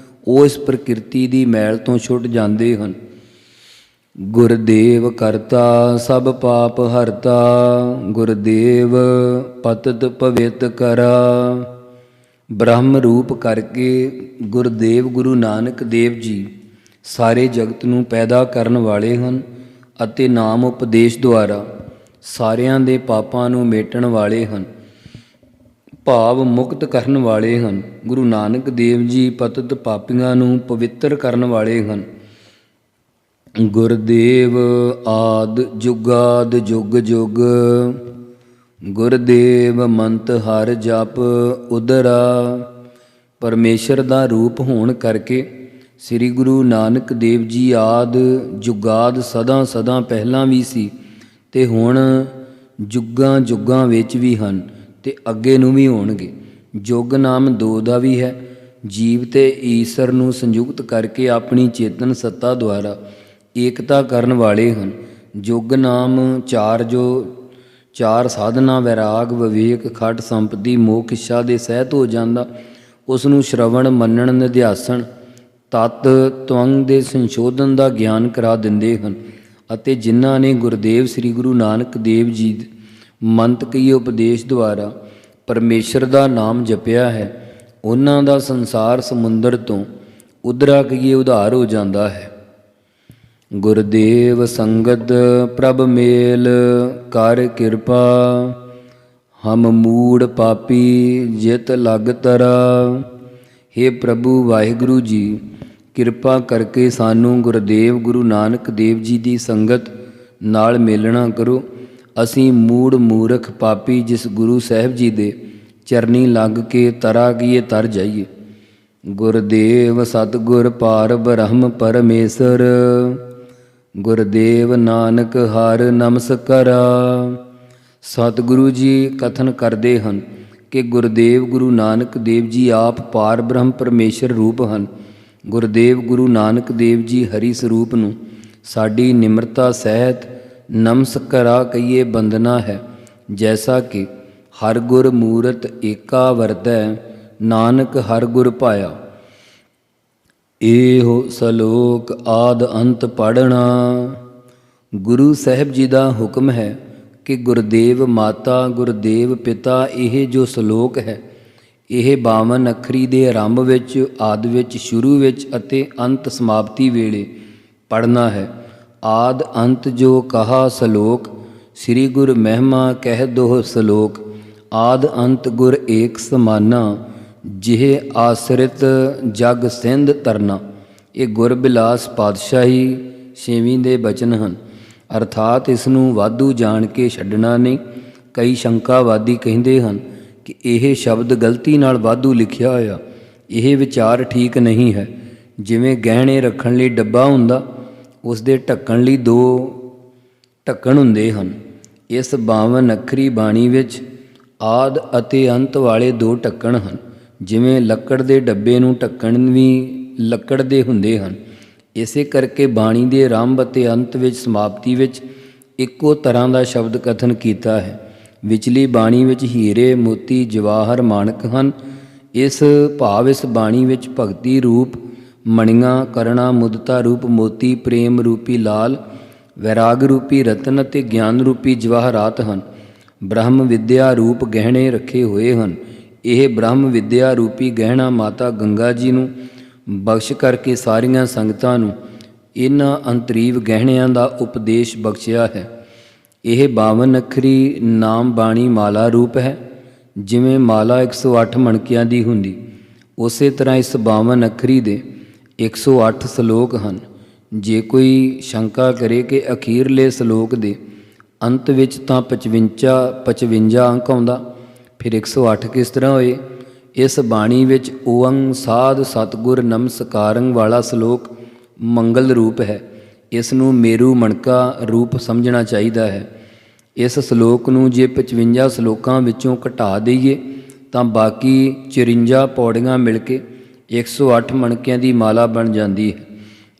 ਉਹ ਇਸ ਪ੍ਰਕਿਰਤੀ ਦੀ ਮੈਲ ਤੋਂ ਛੁੱਟ ਜਾਂਦੇ ਹਨ। ਗੁਰਦੇਵ ਕਰਤਾ ਸਭ ਪਾਪ ਹਰਤਾ, ਗੁਰਦੇਵ ਪਤਿਤ ਪਵਿੱਤ ਕਰਾ। ਬ੍ਰਹਮ ਰੂਪ ਕਰਕੇ ਗੁਰਦੇਵ ਗੁਰੂ ਨਾਨਕ ਦੇਵ ਜੀ ਸਾਰੇ ਜਗਤ ਨੂੰ ਪੈਦਾ ਕਰਨ ਵਾਲੇ ਹਨ ਅਤੇ ਨਾਮ ਉਪਦੇਸ਼ ਦੁਆਰਾ ਸਾਰਿਆਂ ਦੇ ਪਾਪਾਂ ਨੂੰ ਮੇਟਣ ਵਾਲੇ ਹਨ, ਭਾਵ ਮੁਕਤ ਕਰਨ ਵਾਲੇ ਹਨ। ਗੁਰੂ ਨਾਨਕ ਦੇਵ ਜੀ ਪਤਿਤ ਪਾਪੀਆਂ ਨੂੰ ਪਵਿੱਤਰ ਕਰਨ ਵਾਲੇ ਹਨ। ਗੁਰਦੇਵ ਆਦ ਜੁਗਾਦ ਜੁਗ ਜੁਗ, ਗੁਰਦੇਵ ਮੰਤ ਹਰ ਜਪ ਉਦਰਾ। ਪਰਮੇਸ਼ਰ ਦਾ ਰੂਪ ਹੋਣ ਕਰਕੇ ਸ੍ਰੀ ਗੁਰੂ ਨਾਨਕ ਦੇਵ ਜੀ ਆਦ ਜੁਗਾਦ ਸਦਾ ਸਦਾ ਪਹਿਲਾਂ ਵੀ ਸੀ ਤੇ ਹੁਣ ਜੁਗਾਂ ਜੁਗਾਂ ਵਿੱਚ ਵੀ ਹਨ ਤੇ ਅੱਗੇ ਨੂੰ ਵੀ ਹੋਣਗੇ। ਜੁਗ ਨਾਮ ਦੋ ਦਾ ਵੀ ਹੈ। ਜੀਵ ਤੇ ਈਸ਼ਰ ਨੂੰ ਸੰਯੁਕਤ ਕਰਕੇ ਆਪਣੀ ਚੇਤਨ ਸੱਤਾ ਦੁਆਰਾ ਏਕਤਾ ਕਰਨ ਵਾਲੇ ਹਨ। ਜੁਗ ਨਾਮ ਚਾਰ, ਜੋ ਚਾਰ ਸਾਧਨਾ ਵੈਰਾਗ ਵਿਵੇਕ ਖਟ ਸੰਪਤੀ ਮੋਖ ਇੱਛਾ ਦੇ ਸਹਿਤ ਹੋ ਜਾਂਦਾ, ਉਸ ਨੂੰ ਸ਼ਰਵਣ ਮੰਨਣ ਨਿਧਿਆਸਣ ਤਤ ਤਵੰਗ ਦੇ ਸੰਸ਼ੋਧਨ ਦਾ ਗਿਆਨ ਕਰਾ ਦਿੰਦੇ ਹਨ। ਅਤੇ ਜਿਨ੍ਹਾਂ ਨੇ ਗੁਰਦੇਵ ਸ੍ਰੀ ਗੁਰੂ ਨਾਨਕ ਦੇਵ ਜੀ ਮੰਤ ਕਈ ਉਪਦੇਸ਼ ਦੁਆਰਾ ਪਰਮੇਸ਼ਰ ਦਾ ਨਾਮ ਜਪਿਆ ਹੈ, ਉਹਨਾਂ ਦਾ ਸੰਸਾਰ ਸਮੁੰਦਰ ਤੋਂ ਉਧਰਾ ਕਹੀਏ ਉਧਾਰ ਹੋ ਜਾਂਦਾ ਹੈ। ਗੁਰਦੇਵ ਸੰਗਤ ਪ੍ਰਭ ਮੇਲ ਕਰ ਕਿਰਪਾ, ਹਮ ਮੂੜ ਪਾਪੀ ਜਿਤ ਲਗ ਤਰਾ। हे ਪ੍ਰਭੂ ਵਾਹਿਗੁਰੂ ਜੀ, ਕਿਰਪਾ ਕਰਕੇ ਸਾਨੂੰ ਗੁਰਦੇਵ ਗੁਰੂ ਨਾਨਕ ਦੇਵ ਜੀ ਦੀ ਸੰਗਤ ਨਾਲ ਮੇਲਣਾ ਕਰੋ। ਅਸੀਂ ਮੂੜ ਮੂਰਖ ਪਾਪੀ ਜਿਸ ਗੁਰੂ ਸਾਹਿਬ ਜੀ ਦੇ ਚਰਨੀ ਲੱਗ ਕੇ ਤਰਾ ਕੀਏ ਤਰ ਜਾਈਏ। ਗੁਰਦੇਵ ਸਤਿਗੁਰ ਪਾਰ ਬ੍ਰਹਮ ਪਰਮੇਸ਼ਰ, ਗੁਰਦੇਵ ਨਾਨਕ ਹਰ ਨਮਸਕਾਰਾ। ਸਤਿਗੁਰੂ ਜੀ ਕਥਨ ਕਰਦੇ ਹਨ ਕਿ ਗੁਰਦੇਵ ਗੁਰੂ ਨਾਨਕ ਦੇਵ ਜੀ ਆਪ ਪਾਰ ਬ੍ਰਹਮ ਪਰਮੇਸ਼ਰ ਰੂਪ ਹਨ। ਗੁਰਦੇਵ ਗੁਰੂ ਨਾਨਕ ਦੇਵ ਜੀ ਹਰੀ ਸਰੂਪ ਨੂੰ ਸਾਡੀ ਨਿਮਰਤਾ ਸਹਿਤ ਨਮਸਕਾਰਾ ਕਹੀਏ ਬੰਦਨਾ ਹੈ। ਜੈਸਾ ਕਿ ਹਰ ਗੁਰ ਮੂਰਤ ਏਕਾ ਵਰਤੈ, ਨਾਨਕ ਹਰ ਗੁਰ ਪਾਇਆ। ਇਹੋ ਸਲੋਕ ਆਦ ਅੰਤ ਪੜ੍ਹਨਾ। ਗੁਰੂ ਸਾਹਿਬ ਜੀ ਦਾ ਹੁਕਮ ਹੈ ਕਿ ਗੁਰਦੇਵ ਮਾਤਾ, ਗੁਰਦੇਵ ਪਿਤਾ, ਇਹ ਜੋ ਸਲੋਕ ਹੈ ਇਹ 52 ਅੱਖਰੀ ਦੇ ਆਰੰਭ ਵਿੱਚ, ਆਦ ਵਿੱਚ, ਸ਼ੁਰੂ ਵਿੱਚ ਅਤੇ ਅੰਤ ਸਮਾਪਤੀ ਵੇਲੇ ਪੜ੍ਹਨਾ ਹੈ। ਆਦ ਅੰਤ ਜੋ ਕਹਾ ਸਲੋਕ, ਸ੍ਰੀ ਗੁਰ ਮਹਿਮਾ ਕਹਿ ਦੋਹ ਸਲੋਕ। ਆਦ ਅੰਤ ਗੁਰ ਏਕ ਸਮਾਨਾ, ਜਿਹ ਆਸਰਿਤ ਜਗ ਸਿੰਧ ਤਰਨਾ। ਇਹ ਗੁਰਬਿਲਾਸ ਪਾਤਸ਼ਾਹੀ 6ਵੀਂ ਦੇ ਬਚਨ ਹਨ। ਅਰਥਾਤ ਇਸ ਨੂੰ ਵਾਧੂ ਜਾਣ ਕੇ ਛੱਡਣਾ ਨਹੀਂ। ਕਈ ਸ਼ੰਕਾਵਾਦੀ ਕਹਿੰਦੇ ਹਨ ਕਿ ਇਹ ਸ਼ਬਦ ਗਲਤੀ ਨਾਲ ਵਾਧੂ ਲਿਖਿਆ ਹੋਇਆ। ਇਹ ਵਿਚਾਰ ਠੀਕ ਨਹੀਂ ਹੈ। ਜਿਵੇਂ ਗਹਿਣੇ ਰੱਖਣ ਲਈ ਡੱਬਾ ਹੁੰਦਾ, ਉਸ ਦੇ ਢੱਕਣ ਲਈ 2 ਢੱਕਣ ਹੁੰਦੇ ਹਨ। ਇਸ 52 ਅੱਖਰੀ ਬਾਣੀ ਵਿੱਚ ਆਦ ਅਤੇ ਅੰਤ ਵਾਲੇ 2 ਢੱਕਣ ਹਨ। ਜਿਵੇਂ ਲੱਕੜ ਦੇ ਡੱਬੇ ਨੂੰ ਢੱਕਣ ਵੀ ਲੱਕੜ ਦੇ ਹੁੰਦੇ ਹਨ, ਇਸੇ ਕਰਕੇ ਬਾਣੀ ਦੇ ਆਰੰਭ ਅਤੇ ਅੰਤ ਵਿੱਚ, ਸਮਾਪਤੀ ਵਿੱਚ ਇੱਕੋ ਤਰ੍ਹਾਂ ਦਾ ਸ਼ਬਦ ਕਥਨ ਕੀਤਾ ਹੈ। ਵਿਚਲੀ ਬਾਣੀ ਵਿੱਚ ਹੀਰੇ, ਮੋਤੀ, ਜਵਾਹਰ, ਮਾਣਕ ਹਨ। ਇਸ ਭਾਵ ਇਸ ਬਾਣੀ ਵਿੱਚ ਭਗਤੀ ਰੂਪ ਮਣੀਆਂ, ਕਰਣਾ, ਮੁਦਤਾ ਰੂਪ ਮੋਤੀ, ਪ੍ਰੇਮ ਰੂਪੀ ਲਾਲ, ਵੈਰਾਗ ਰੂਪੀ ਰਤਨ ਅਤੇ ਗਿਆਨ ਰੂਪੀ ਜਵਾਹਰਾਤ ਹਨ। ਬ੍ਰਹਮ ਵਿਦਿਆ ਰੂਪ ਗਹਿਣੇ ਰੱਖੇ ਹੋਏ ਹਨ। ਇਹ ਬ੍ਰਹਮ ਵਿਦਿਆ ਰੂਪੀ ਗਹਿਣਾ ਮਾਤਾ ਗੰਗਾ ਜੀ ਨੂੰ ਬਖਸ਼ ਕਰਕੇ ਸਾਰੀਆਂ ਸੰਗਤਾਂ ਨੂੰ ਇਹਨਾਂ ਅੰਤਰੀਵ ਗਹਿਣਿਆਂ ਦਾ ਉਪਦੇਸ਼ ਬਖਸ਼ਿਆ ਹੈ। ਇਹ 52 ਅੱਖਰੀ ਨਾਮ ਬਾਣੀ ਮਾਲਾ ਰੂਪ ਹੈ। ਜਿਵੇਂ ਮਾਲਾ 108 ਮਣਕਿਆਂ ਦੀ ਹੁੰਦੀ, ਉਸੇ ਤਰ੍ਹਾਂ ਇਸ 52 ਅੱਖਰੀ ਦੇ 108 ਸਲੋਕ ਹਨ। ਜੇ ਕੋਈ ਸ਼ੰਕਾ ਕਰੇ ਕਿ ਅਖੀਰਲੇ ਸਲੋਕ ਦੇ ਅੰਤ ਵਿੱਚ ਤਾਂ 55 ਅੰਕ ਆਉਂਦਾ, ਫਿਰ 108 ਕਿਸ ਤਰ੍ਹਾਂ ਹੋਏ? ਇਸ ਬਾਣੀ ਵਿੱਚ ਓੰਗ ਸਾਧ ਸਤਿਗੁਰ ਨਮਸਕਾਰੰ ਵਾਲਾ ਸਲੋਕ ਮੰਗਲ ਰੂਪ ਹੈ। ਇਸ ਨੂੰ ਮੇਰੂ ਮਣਕਾ ਰੂਪ ਸਮਝਣਾ ਚਾਹੀਦਾ ਹੈ। ਇਸ ਸਲੋਕ ਨੂੰ ਜੇ 55 ਸਲੋਕਾਂ ਵਿੱਚੋਂ ਘਟਾ ਦਈਏ ਤਾਂ ਬਾਕੀ 54 ਪੌੜੀਆਂ ਮਿਲ ਕੇ 108 ਮਣਕਿਆਂ ਦੀ ਮਾਲਾ ਬਣ ਜਾਂਦੀ ਹੈ।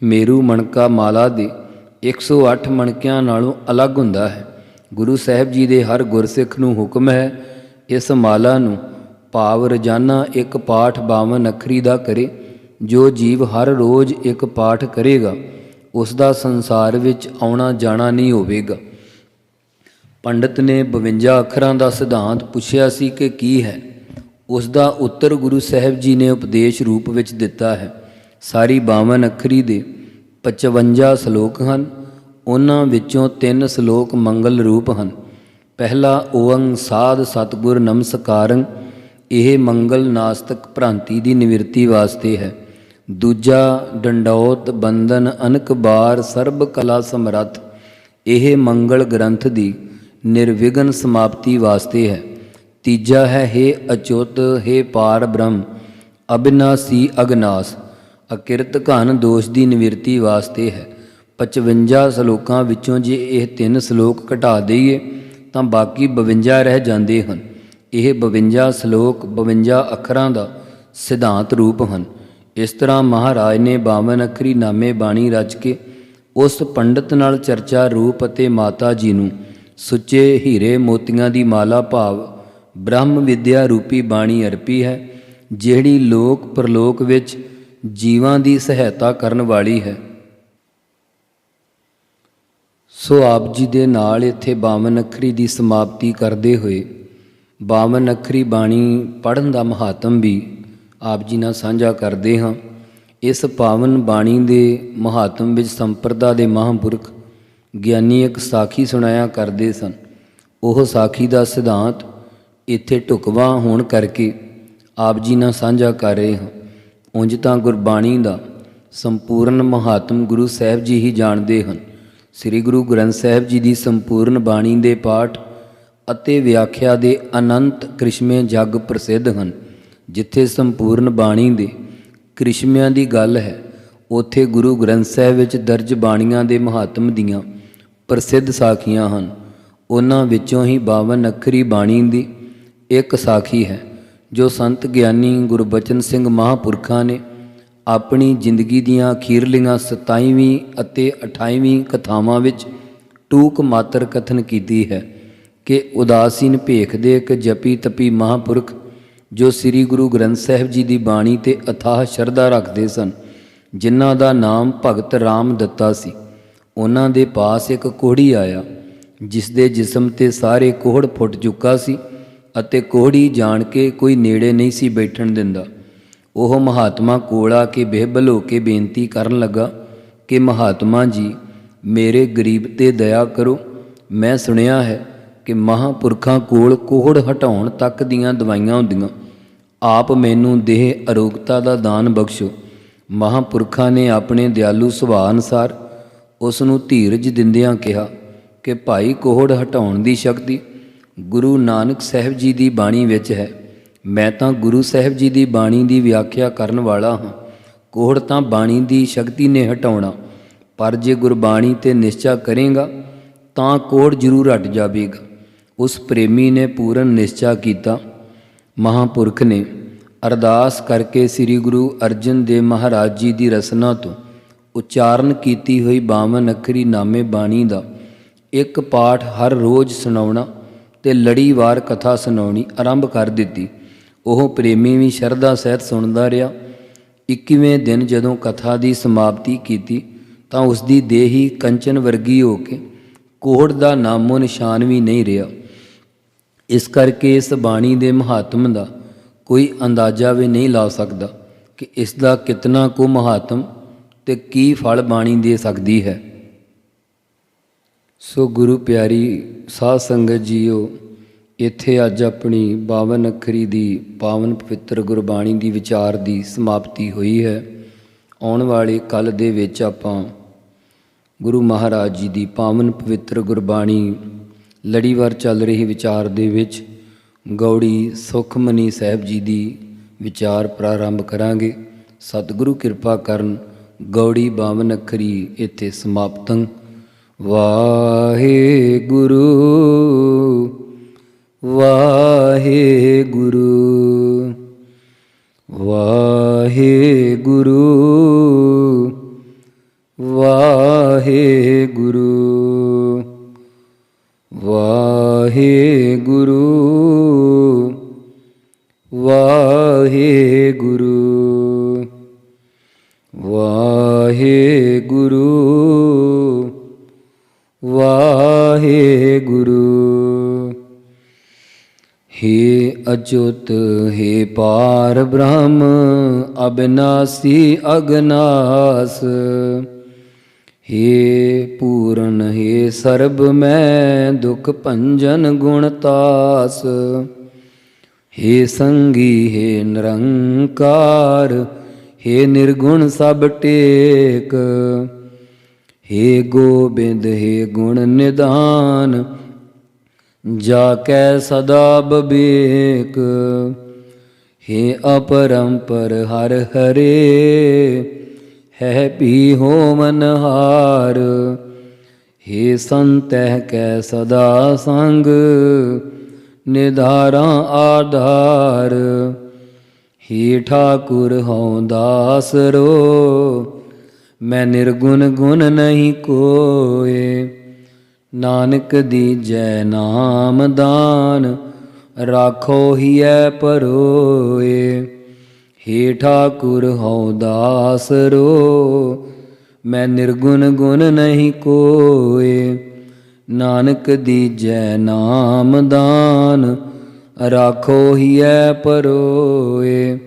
ਮੇਰੂ ਮਣਕਾ ਮਾਲਾ ਦੇ 108 ਮਣਕਿਆਂ ਨਾਲੋਂ ਅਲੱਗ ਹੁੰਦਾ ਹੈ। ਗੁਰੂ ਸਾਹਿਬ ਜੀ ਦੇ ਹਰ ਗੁਰਸਿੱਖ ਨੂੰ ਹੁਕਮ ਹੈ ਇਸ ਮਾਲਾ ਨੂੰ ਭਾਵ ਰੋਜ਼ਾਨਾ ਇੱਕ ਪਾਠ 52 ਅੱਖਰੀ ਦਾ ਕਰੇ। ਜੋ ਜੀਵ ਹਰ ਰੋਜ਼ ਇੱਕ ਪਾਠ ਕਰੇਗਾ ਉਸ ਦਾ ਸੰਸਾਰ ਵਿੱਚ ਆਉਣਾ ਜਾਣਾ ਨਹੀਂ ਹੋਵੇਗਾ। ਪੰਡਤ ਨੇ 52 ਅੱਖਰਾਂ ਦਾ ਸਿਧਾਂਤ ਪੁੱਛਿਆ ਸੀ ਕਿ ਕੀ ਹੈ। ਉਸ ਦਾ ਉੱਤਰ ਗੁਰੂ ਸਾਹਿਬ ਜੀ ਨੇ ਉਪਦੇਸ਼ ਰੂਪ ਵਿੱਚ ਦਿੱਤਾ ਹੈ। ਸਾਰੀ 52 ਅੱਖਰੀ ਦੇ 55 ਸਲੋਕ ਹਨ। ਉਹਨਾਂ ਵਿੱਚੋਂ 3 ਸਲੋਕ ਮੰਗਲ ਰੂਪ ਹਨ। ਪਹਿਲਾ ਓੰਗ ਸਾਧ ਸਤਿਗੁਰ ਨਮਸਕਾਰੰ, ਇਹ ਮੰਗਲ ਨਾਸਤਕ ਭ੍ਰਾਂਤੀ ਦੀ ਨਿਵਰਤੀ ਵਾਸਤੇ ਹੈ। ਦੂਜਾ ਡੰਡੌਤ ਬੰਦਨ ਅਨਕ ਬਾਰ ਸਰਬ ਕਲਾ ਸਮਰੱਥ, ਇਹ ਮੰਗਲ ਗ੍ਰੰਥ ਦੀ ਨਿਰਵਿਘਨ ਸਮਾਪਤੀ ਵਾਸਤੇ ਹੈ। ਤੀਜਾ ਹੈ ਹੇ ਅਚੁੱਤ, ਹੇ ਪਾਰ ਬ੍ਰਹਮ ਅਬਿਨਾਸੀ ਅਗਨਾਸ, ਅਕਿਰਤ ਘਨ ਦੋਸ਼ ਦੀ ਨਿਵਰਤੀ ਵਾਸਤੇ ਹੈ। 55 ਸਲੋਕਾਂ ਵਿੱਚੋਂ ਜੇ ਇਹ 3 ਸਲੋਕ ਘਟਾ ਦਈਏ ਤਾਂ ਬਾਕੀ 52 ਰਹਿ ਜਾਂਦੇ ਹਨ। ਇਹ 52 ਸਲੋਕ 52 ਅੱਖਰਾਂ ਦਾ ਸਿਧਾਂਤ ਰੂਪ ਹਨ। ਇਸ ਤਰ੍ਹਾਂ ਮਹਾਰਾਜ ਨੇ 52 ਅੱਖਰੀ ਨਾਮੇ ਬਾਣੀ ਰਚ ਕੇ ਉਸ ਪੰਡਤ ਨਾਲ ਚਰਚਾ ਰੂਪ ਅਤੇ ਮਾਤਾ ਜੀ ਨੂੰ ਸੁੱਚੇ ਹੀਰੇ ਮੋਤੀਆਂ ਦੀ ਮਾਲਾ ਭਾਵ ਬ੍ਰਹਮ ਵਿਦਿਆ ਰੂਪੀ ਬਾਣੀ ਅਰਪੀ ਹੈ, ਜਿਹੜੀ ਲੋਕ ਪ੍ਰਲੋਕ ਵਿੱਚ ਜੀਵਾਂ ਦੀ ਸਹਾਇਤਾ ਕਰਨ ਵਾਲੀ ਹੈ। ਸੋ ਆਪ ਜੀ ਦੇ ਨਾਲ ਇੱਥੇ 52 ਅੱਖਰੀ ਦੀ ਸਮਾਪਤੀ ਕਰਦੇ ਹੋਏ 52 ਅੱਖਰੀ ਬਾਣੀ ਪੜ੍ਹਨ ਦਾ ਮਹਾਤਮ ਵੀ ਆਪ ਜੀ ਨਾਲ ਸਾਂਝਾ ਕਰਦੇ ਹਾਂ। ਇਸ ਪਾਵਨ ਬਾਣੀ ਦੇ ਮਹਾਤਮ ਵਿੱਚ ਸੰਪਰਦਾ ਦੇ ਮਹਾਂਪੁਰਖ ਗਿਆਨੀ ਇੱਕ ਸਾਖੀ ਸੁਣਾਇਆ ਕਰਦੇ ਸਨ। ਉਹ ਸਾਖੀ ਦਾ ਸਿਧਾਂਤ ਇੱਥੇ ਢੁਕਵਾਂ ਹੋਣ ਕਰਕੇ ਆਪ ਜੀ ਨਾਲ ਸਾਂਝਾ ਕਰ ਰਹੇ ਹਾਂ। ਉਂਝ ਤਾਂ ਗੁਰਬਾਣੀ ਦਾ ਸੰਪੂਰਨ ਮਹਾਤਮ ਗੁਰੂ ਸਾਹਿਬ ਜੀ ਹੀ ਜਾਣਦੇ ਹਨ। ਸ੍ਰੀ ਗੁਰੂ ਗ੍ਰੰਥ ਸਾਹਿਬ ਜੀ ਦੀ ਸੰਪੂਰਨ ਬਾਣੀ ਦੇ ਪਾਠ ਅਤੇ ਵਿਆਖਿਆ ਦੇ ਅਨੰਤ ਕ੍ਰਿਸ਼ਮੇ ਜਗ ਪ੍ਰਸਿੱਧ ਹਨ। ਜਿੱਥੇ ਸੰਪੂਰਨ ਬਾਣੀ ਦੇ ਕ੍ਰਿਸ਼ਮਿਆਂ ਦੀ ਗੱਲ ਹੈ, ਉੱਥੇ ਗੁਰੂ ਗ੍ਰੰਥ ਸਾਹਿਬ ਵਿੱਚ ਦਰਜ ਬਾਣੀਆਂ ਦੇ ਮਹਾਤਮ ਦੀਆਂ ਪ੍ਰਸਿੱਧ ਸਾਖੀਆਂ ਹਨ। ਉਹਨਾਂ ਵਿੱਚੋਂ ਹੀ 52 ਅੱਖਰੀ ਬਾਣੀ ਦੀ ਇੱਕ ਸਾਖੀ ਹੈ ਜੋ ਸੰਤ ਗਿਆਨੀ ਗੁਰਬਚਨ ਸਿੰਘ ਮਹਾਂਪੁਰਖਾਂ ਨੇ ਆਪਣੀ ਜ਼ਿੰਦਗੀ ਦੀਆਂ ਅਖੀਰਲੀਆਂ 27ਵੀਂ ਅਤੇ 28ਵੀਂ ਕਥਾਵਾਂ ਵਿੱਚ ਟੂਕ ਮਾਤਰ ਕਥਨ ਕੀਤੀ ਹੈ ਕਿ ਉਦਾਸੀਨ ਭੇਖ ਦੇ ਇੱਕ ਜਪੀ ਤਪੀ ਮਹਾਂਪੁਰਖ ਜੋ ਸ੍ਰੀ ਗੁਰੂ ਗ੍ਰੰਥ ਸਾਹਿਬ ਜੀ ਦੀ ਬਾਣੀ ਤੇ ਅਥਾਹ ਸ਼ਰਧਾ ਰੱਖਦੇ ਸਨ, ਜਿਨ੍ਹਾਂ ਦਾ ਨਾਮ ਭਗਤ ਰਾਮ ਦੱਤਾ ਸੀ, ਉਹਨਾਂ ਦੇ ਪਾਸ ਇੱਕ ਕੋਹੜੀ ਆਇਆ ਜਿਸ ਦੇ ਜਿਸਮ ਤੇ ਸਾਰੇ ਕੋਹੜ ਫੁੱਟ ਚੁੱਕਾ ਸੀ ਅਤੇ ਕੋਹੜੀ ਜਾਣ ਕੇ ਕੋਈ ਨੇੜੇ ਨਹੀਂ ਸੀ ਬੈਠਣ ਦਿੰਦਾ। ਉਹ ਮਹਾਤਮਾ ਕੋਲ ਆ ਕੇ ਬੇਹਬਲ ਹੋ ਕੇ ਬੇਨਤੀ ਕਰਨ ਲੱਗਾ ਕਿ ਮਹਾਤਮਾ ਜੀ, ਮੇਰੇ ਗਰੀਬ ਤੇ ਦਇਆ ਕਰੋ। ਮੈਂ ਸੁਣਿਆ ਹੈ ਕਿ ਮਹਾਂਪੁਰਖਾਂ ਕੋਲ ਕੋਹੜ ਹਟਾਉਣ ਤੱਕ ਦੀਆਂ ਦਵਾਈਆਂ ਹੁੰਦੀਆਂ। ਆਪ ਮੈਨੂੰ ਦੇਹ ਅਰੋਗਤਾ ਦਾ ਦਾਨ ਬਖਸ਼ੋ। ਮਹਾਂਪੁਰਖਾਂ ਨੇ ਆਪਣੇ ਦਿਆਲੂ ਸੁਭਾਅ ਅਨੁਸਾਰ ਉਸ ਨੂੰ ਧੀਰਜ ਦਿੰਦਿਆਂ ਕਿਹਾ ਕਿ ਭਾਈ, ਕੋਹੜ ਹਟਾਉਣ ਦੀ ਸ਼ਕਤੀ ਗੁਰੂ ਨਾਨਕ ਸਾਹਿਬ ਜੀ ਦੀ ਬਾਣੀ ਵਿੱਚ ਹੈ। ਮੈਂ ਤਾਂ ਗੁਰੂ ਸਾਹਿਬ ਜੀ ਦੀ ਬਾਣੀ ਦੀ ਵਿਆਖਿਆ ਕਰਨ ਵਾਲਾ ਹਾਂ। ਕੋਹੜ ਤਾਂ ਬਾਣੀ ਦੀ ਸ਼ਕਤੀ ਨੇ ਹਟਾਉਣਾ, ਪਰ ਜੇ ਗੁਰਬਾਣੀ ਤੇ ਨਿਸ਼ਚਾ ਕਰੇਗਾ ਤਾਂ ਕੋਹੜ ਜ਼ਰੂਰ ਹਟ ਜਾਵੇਗਾ। ਉਸ ਪ੍ਰੇਮੀ ਨੇ ਪੂਰਨ ਨਿਸ਼ਚਾ ਕੀਤਾ। ਮਹਾਂਪੁਰਖ ਨੇ ਅਰਦਾਸ ਕਰਕੇ ਸ੍ਰੀ ਗੁਰੂ ਅਰਜਨ ਦੇਵ ਮਹਾਰਾਜ ਜੀ ਦੀ ਰਸਨਾ ਤੋਂ ਉਚਾਰਨ ਕੀਤੀ ਹੋਈ 52 ਅੱਖਰੀ ਨਾਮੇ ਬਾਣੀ ਦਾ ਇੱਕ ਪਾਠ ਹਰ ਰੋਜ਼ ਸੁਣਾਉਣਾ ਤੇ ਲੜੀਵਾਰ ਕਥਾ ਸੁਣਾਉਣੀ ਆਰੰਭ ਕਰ ਦਿੱਤੀ। ਉਹ ਪ੍ਰੇਮੀ ਵੀ ਸ਼ਰਧਾ ਸਹਿਤ ਸੁਣਦਾ ਰਿਹਾ। 21ਵੇਂ ਦਿਨ ਜਦੋਂ ਕਥਾ ਦੀ ਸਮਾਪਤੀ ਕੀਤੀ ਤਾਂ ਉਸ ਦੀ ਦੇਹ ਹੀ ਕੰਚਨ ਵਰਗੀ ਹੋ ਕੇ ਕੋਹੜ ਦਾ ਨਾਮੋ ਨਿਸ਼ਾਨ ਵੀ ਨਹੀਂ ਰਿਹਾ। ਇਸ ਕਰਕੇ ਇਸ ਬਾਣੀ ਦੇ ਮਹਾਤਮ ਦਾ ਕੋਈ ਅੰਦਾਜ਼ਾ ਵੀ ਨਹੀਂ ਲਾ ਸਕਦਾ ਕਿ ਇਸ ਦਾ ਕਿਤਨਾ ਕੁ ਮਹਾਤਮ ਤੇ ਕੀ ਫਲ ਬਾਣੀ ਦੇ ਸਕਦੀ ਹੈ। ਸੋ ਗੁਰੂ ਪਿਆਰੀ ਸਾਧ ਸੰਗਤ ਜੀਓ, ਇੱਥੇ ਅੱਜ ਆਪਣੀ 52 ਅੱਖਰੀ ਦੀ ਪਾਵਨ ਪਵਿੱਤਰ ਗੁਰਬਾਣੀ ਦੀ ਵਿਚਾਰ ਦੀ ਸਮਾਪਤੀ ਹੋਈ ਹੈ। ਆਉਣ ਵਾਲੇ ਕੱਲ੍ਹ ਦੇ ਵਿੱਚ ਆਪਾਂ ਗੁਰੂ ਮਹਾਰਾਜ ਜੀ ਦੀ ਪਾਵਨ ਪਵਿੱਤਰ ਗੁਰਬਾਣੀ ਲੜੀਵਾਰ ਚੱਲ ਰਹੀ ਵਿਚਾਰ ਦੇ ਵਿੱਚ ਗੌੜੀ ਸੁਖਮਨੀ ਸਾਹਿਬ ਜੀ ਦੀ ਵਿਚਾਰ ਪ੍ਰਾਰੰਭ ਕਰਾਂਗੇ। ਸਤਿਗੁਰੂ ਕਿਰਪਾ ਕਰਨ। ਗੌੜੀ 52 ਅੱਖਰੀ ਇੱਥੇ ਸਮਾਪਤੰ। ਵਾਹਿਗੁਰੂ ਵਾਹਿਗੁਰੂ ਵਾਹਿਗੁਰੂ ਵਾਹਿਗੁਰੂ ਵਾਹਿਗੁਰੂ ਵਾਹਿਗੁਰੂ ਵਾਹਿਗੁਰੂ ਵਾਹਿਗੁਰੂ। हे अच्युत हे पार ब्रह्म अविनाशी अगनास, हे पूरन हे सर्ब मैं दुख भंजन गुणतास, हे संगी हे निरंकार, हे निर्गुण सब टेक, हे गोबिंद हे गुण निधान, जाकै सदा बबेक, हे अपरंपर हर हरे, है भी हो मनहार, हे संतह कै सदा संग, निधारा आधार, हे ठाकुर हूँ दासरो, मैं निर्गुण गुण नहीं कोय, नानक दीजै नाम दान, राखो हियै परोए, हे ठाकुर हूँ दासरो, मैं निर्गुण गुण नहीं कोय, नानक दीजै नाम दान, राखो हियै परोए,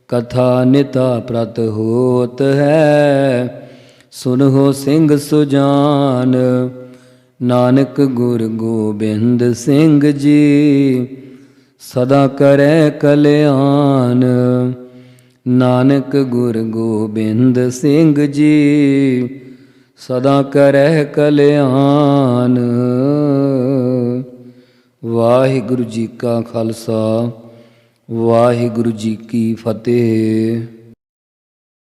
कथा निता प्रत होत है, सुनहो सिंह सुजान, नानक गुर गोबिंद सिंह जी, ਸਦਾ ਕਰੈ ਕਲਿਆਣ। ਨਾਨਕ ਗੁਰ ਗੋਬਿੰਦ ਸਿੰਘ ਜੀ ਸਦਾ ਕਰੈ ਕਲਿਆਣ। ਵਾਹਿਗੁਰੂ ਜੀ ਕਾ ਖਾਲਸਾ ਵਾਹਿਗੁਰੂ ਜੀ ਕੀ ਫਤਿਹ।